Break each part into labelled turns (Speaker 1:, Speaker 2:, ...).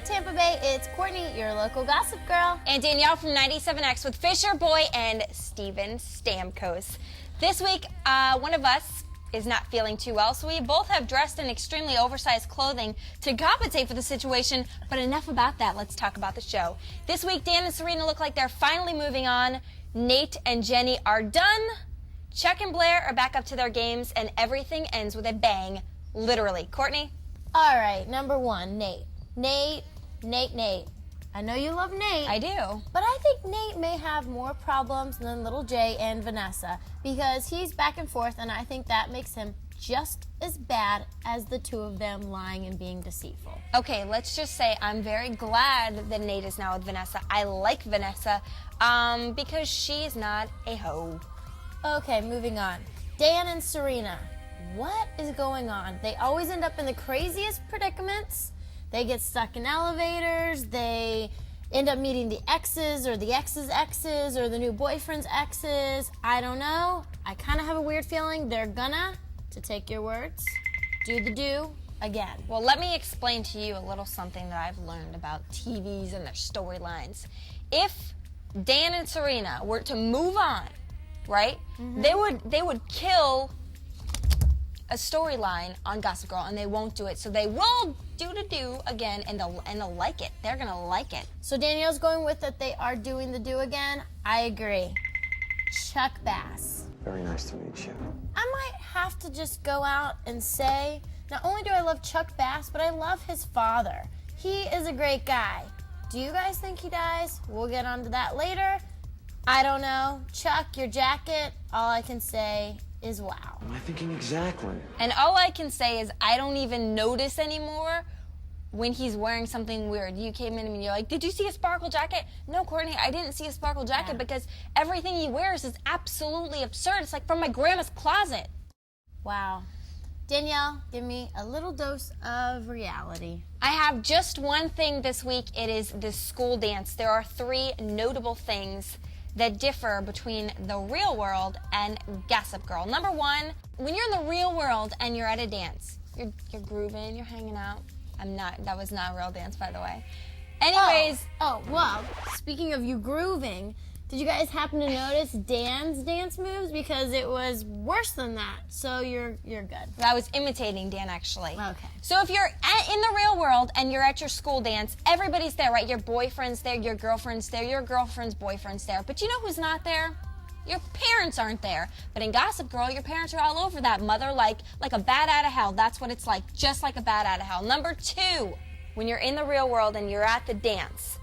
Speaker 1: Tampa Bay, it's Courtney, your local gossip girl.
Speaker 2: And Danielle from 97X with Fisher Boy and Steven Stamkos. This week, one of us is not feeling too well, so we both have dressed in extremely oversized clothing to compensate for the situation, but enough about that. Let's talk about the show. This week, Dan and Serena look like they're finally moving on. Nate and Jenny are done. Chuck and Blair are back up to their games, and everything ends with a bang, literally. Courtney?
Speaker 1: All right, number one, Nate. Nate. I know you love Nate.
Speaker 2: I do.
Speaker 1: But I think Nate may have more problems than little Jay and Vanessa because he's back and forth, and I think that makes him just as bad as the two of them lying and being deceitful.
Speaker 2: Okay, let's just say I'm very glad that Nate is now with Vanessa. I like Vanessa because she is not a hoe.
Speaker 1: Okay, moving on. Dan and Serena. What is going on? They always end up in the craziest predicaments. They get stuck in elevators. They end up meeting the exes or the exes' exes or the new boyfriend's exes. I don't know. I kind of have a weird feeling they're gonna, to take your words, do again.
Speaker 2: Well, let me explain to you a little something that I've learned about TVs and their storylines. If Dan and Serena were to move on, right, they would kill a storyline on Gossip Girl, and they won't do it. So they will do again, and they'll like it. They're gonna like it.
Speaker 1: So Danielle's going with that they are doing the do again. I agree. Chuck Bass.
Speaker 3: Very nice to meet you.
Speaker 1: I might have to just go out and say, not only do I love Chuck Bass, but I love his father. He is a great guy. Do you guys think he dies? We'll get onto that later. I don't know. Chuck, your jacket, all I can say is wow.
Speaker 3: Am I thinking exactly?
Speaker 2: And all I can say is I don't even notice anymore when he's wearing something weird. You came in and you're like, did you see a sparkle jacket? No, Courtney, I didn't see a sparkle jacket because everything he wears is absolutely absurd. It's like from my grandma's closet.
Speaker 1: Wow. Danielle, give me a little dose of reality.
Speaker 2: I have just one thing this week. It is the school dance. There are 3 notable things that differ between the real world and Gossip Girl. Number 1, when you're in the real world and you're at a dance, you're grooving, you're hanging out. That was not a real dance, by the way. Anyways.
Speaker 1: Well, speaking of you grooving, did you guys happen to notice Dan's dance moves? Because it was worse than that, so you're good.
Speaker 2: I was imitating Dan, actually.
Speaker 1: Okay.
Speaker 2: So if you're in the real world and you're at your school dance, everybody's there, right? Your boyfriend's there, your girlfriend's there, your girlfriend's boyfriend's there. But you know who's not there? Your parents aren't there. But in Gossip Girl, your parents are all over that mother like a bat out of hell. That's what it's like, just like a bat out of hell. Number 2, when you're in the real world and you're at the dance,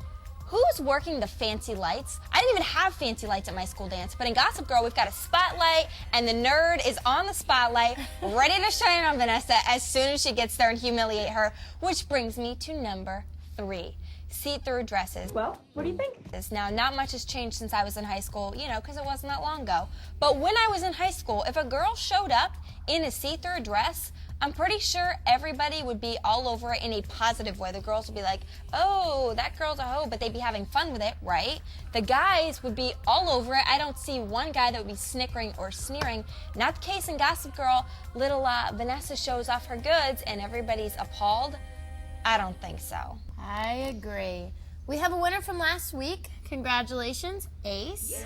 Speaker 2: who's working the fancy lights? I didn't even have fancy lights at my school dance, but in Gossip Girl, we've got a spotlight, and the nerd is on the spotlight, ready to shine on Vanessa as soon as she gets there and humiliate her, which brings me to number 3. See-through dresses.
Speaker 4: Well, what do you think?
Speaker 2: Now, not much has changed since I was in high school, because it wasn't that long ago. But when I was in high school, if a girl showed up in a see-through dress, I'm pretty sure everybody would be all over it in a positive way. The girls would be like, oh, that girl's a hoe, but they'd be having fun with it, right? The guys would be all over it. I don't see one guy that would be snickering or sneering. Not the case in Gossip Girl. Little Vanessa shows off her goods and everybody's appalled. I don't think so.
Speaker 1: I agree. We have a winner from last week. Congratulations, Ace.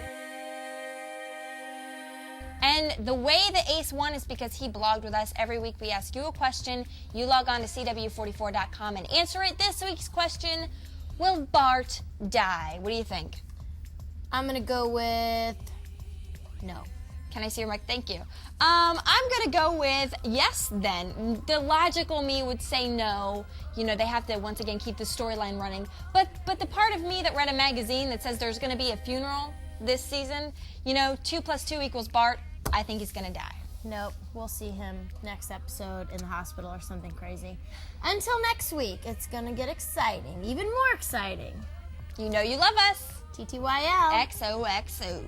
Speaker 2: And the way the Ace won is because he blogged with us. Every week we ask you a question. You log on to CW44.com and answer it. This week's question, will Bart die? What do you think?
Speaker 1: I'm going to go with no.
Speaker 2: Can I see your mic? Thank you. I'm going to go with yes then. The logical me would say no. They have to, once again, keep the storyline running. But the part of me that read a magazine that says there's going to be a funeral this season, 2 + 2 = Bart, I think he's going to die.
Speaker 1: Nope. We'll see him next episode in the hospital or something crazy. Until next week, it's going to get exciting. Even more exciting.
Speaker 2: You know you love us.
Speaker 1: TTYL.
Speaker 2: XOXO.